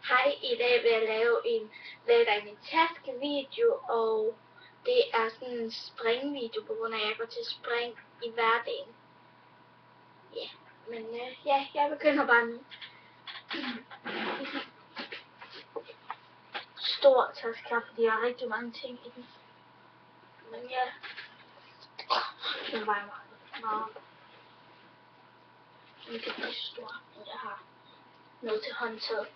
Hej, i dag vil jeg lave en lægger i min taske video, og det er sådan en springvideo, på grund af at jeg går til spring i hverdagen. Ja, men ja, jeg begynder bare nu. Stor taske her, fordi jeg har rigtig mange ting i den. Men ja, den vejer meget. Den kan blive stor, men jeg har noget til håndtaget.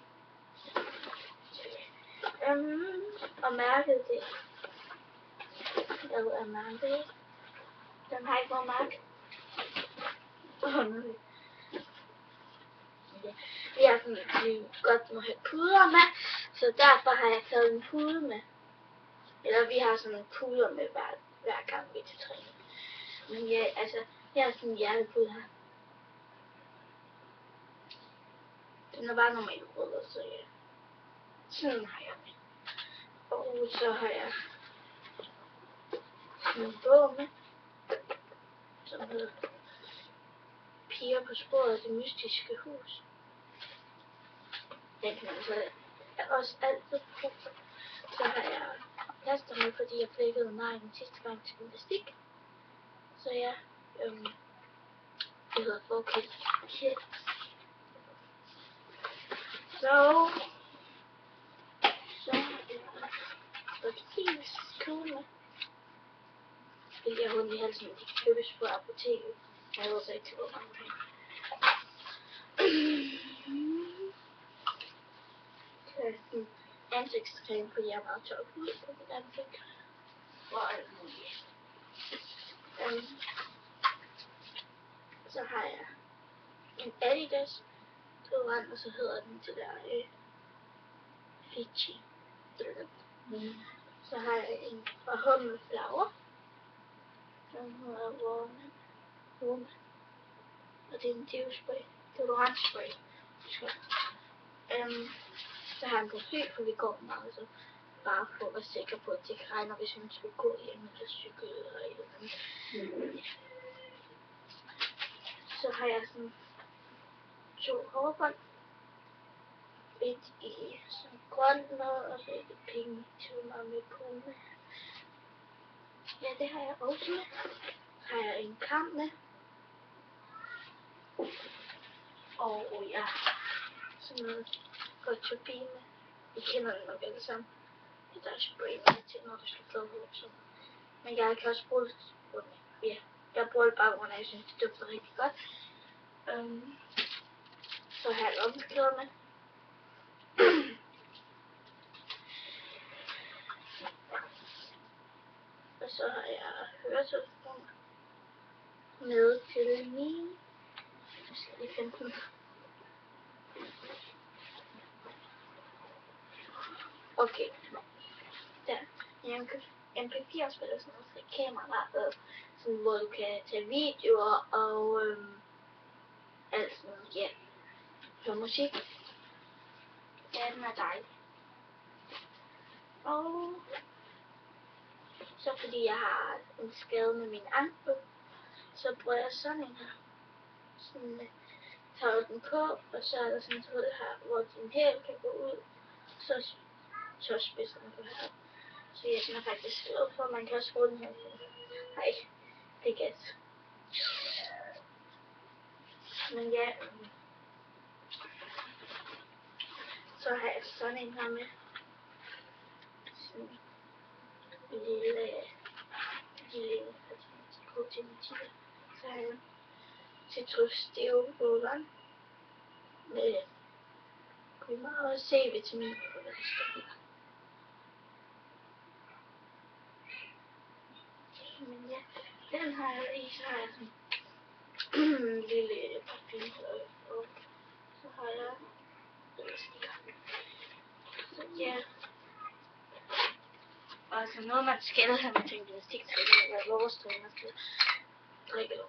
Og mærket det. Hvad er mærket? Den har ikke noget mærke. Vi har sådan, vi godt må have puder med, så derfor har jeg taget en pude med. Eller vi har sådan en puder med hver gang vi er til træning. Men ja, altså, jeg har sådan en hjertepude her. Den er bare normalt rød, så ja. Sådan har jeg med. Og så har jeg sådan en bog med, som hedder Piger på sporet af det mystiske hus. Den kan man så også altid bruge. Så har jeg plaster med, fordi jeg flækkede neglen sidste gang til gymnastik. Så ja, det hedder Focus Kids. Så papirskål med. Fordi jeg har ondt i halsen, de kan købes på apoteket. Jeg ved så ikke, hvor mange penge. Så er sådan ansigtscreme, fordi jeg er meget tør hud på mit ansigt. Og alt muligt. Så har jeg en Adidas deodorant, og så hedder den det der Fiji. Så har jeg en fra Hummel Flower. Den hedder Warm. Og det er en deodorantspray. Deodorantspray. Så har jeg en parfume, for vi går meget, så bare for at være sikker på, at det ikke regner, hvis man skulle gå hjem eller cykle eller et eller andet. Så har jeg sådan 2 hårbånd. Et i sådan grønt noget, og så et i pink, som er med Puma. Ja, det har jeg også med. Så har jeg en kam med. Og ja, sådan noget godt turbin med. I kender det nok alle sammen. Det der er spray med til, når du skal flade hår. Så. Men jeg kan også bruge det. Ja, jeg bruger det bare, når jeg synes, det dufter rigtig godt. Så har jeg lommeklæder med. Og så har jeg høretelefoner med til mine. Jeg skal lige finde den. Okay. Der. En MP4-spiller, sådan noget kamera, sådan, hvor du kan tage videoer og alt sådan noget. Ja. Høre musik. Ja, den er dejlig. Og så fordi jeg har en skade med min ankel, så bruger jeg sådan en her. Sådan tager den på, og så er der sådan et hul her, hvor din hæl kan gå ud. Så spidser den på her. Så ja, den er faktisk glad for, man kan også bruge den her. Nej, det er gas. Men ja, så har jeg sådan en her med. Sådan en lille så har jeg citrus deodorant med meget C-vitamin på det her. Men ja, den har jeg i, så har jeg sådan en lille parfume, og så har jeg så ja, og så noget man skal have med til en gymnastiktræning, eller lovstræning, man skal drikke det.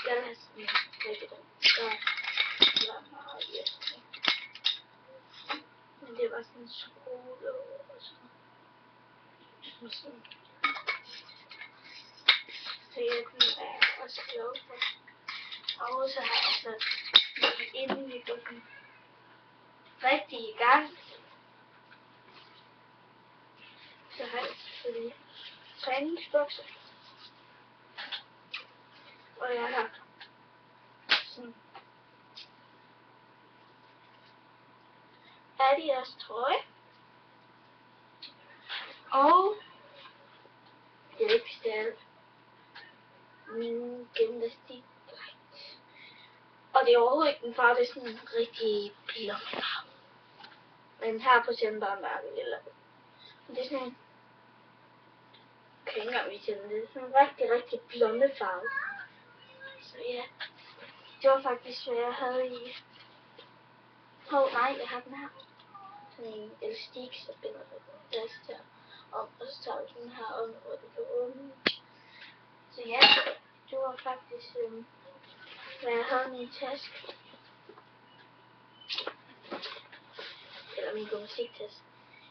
Skal have sådan en drikkedunk, der var meget hjælp. Men det var sådan en skole og sådan. Og sådan. Så ja, den er jeg også glad for. Og så har jeg så inde i bukken rigtig i gang. Så har jeg selvfølgelig træningsbukser. Og jeg har sådan Adidas trøje. Og hjælpestal. Min gymnastikdragt. Og det er overhovedet ikke den farve, det er sådan en rigtig blommefarve. Men her på scenen bare mærke lilla. Det er sådan en, jeg kan ikke engang vise den, det er sådan en rigtig, rigtig blommefarve. Så ja, det var faktisk hvad jeg havde i. Nej, jeg har den her. Sådan en elastik, så binder det fast her om, og så tager vi den her om, hvor det kan åbne. Så ja, det var faktisk hvad jeg havde i min taske. Eller min gymnastiktaske.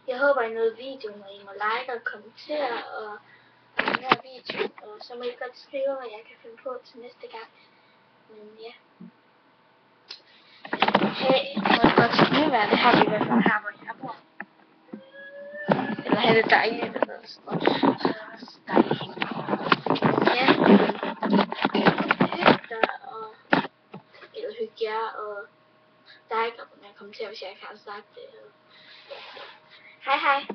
Jeg håber I nåede videoen, og I må like og kommentere og abonnere videoen, og så må I godt skrive, hvad jeg kan finde på til næste gang. Men ja. Hey, må I godt skrive, det har vi i hvert fald her, hvor jeg bor. Eller have det dejligt, eller sådan noget. Dejligt. Ja. Hyg dig, og eller hygge jer, og der er ikke noget, jeg kommenterer, hvis jeg ikke har sagt det. Hej hej.